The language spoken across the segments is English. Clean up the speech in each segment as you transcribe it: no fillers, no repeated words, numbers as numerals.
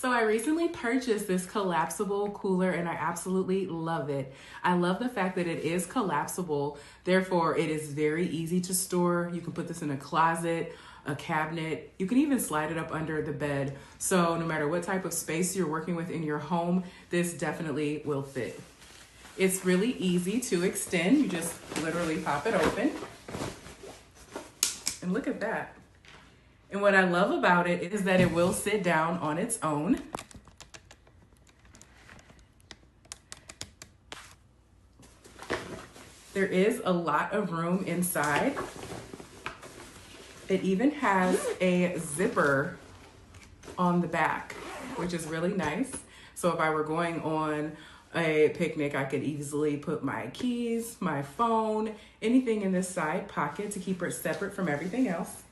So I recently purchased this collapsible cooler and I absolutely love it. I love the fact that it is collapsible, therefore it is very easy to store. You can put this in a closet, a cabinet. You can even slide it up under the bed. So no matter what type of space you're working with in your home, this definitely will fit. It's really easy to extend. You just literally pop it open. And look at that. And what I love about it is that it will sit down on its own. There is a lot of room inside. It even has a zipper on the back, which is really nice. So if I were going on a picnic, I could easily put my keys, my phone, anything in this side pocket to keep it separate from everything else.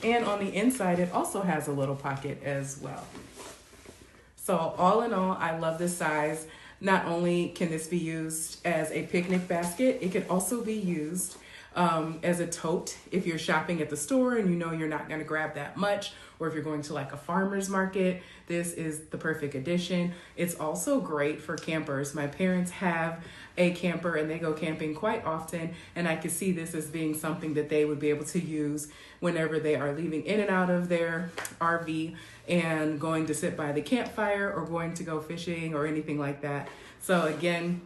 And on the inside, it also has a little pocket as well. So all in all, I love this size. Not only can this be used as a picnic basket, it could also be used as a tote if you're shopping at the store and you know you're not going to grab that much, or if you're going to like a farmer's market, this is the perfect addition. It's also great for campers. My parents have a camper and they go camping quite often, and I could see this as being something that they would be able to use whenever they are leaving in and out of their RV and going to sit by the campfire or going to go fishing or anything like that. So again,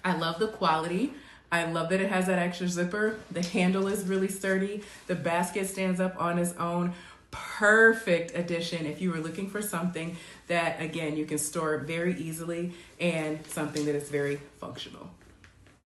I love the quality. I love that it has that extra zipper. The handle is really sturdy. The basket stands up on its own. Perfect addition if you were looking for something that, again, you can store very easily and something that is very functional.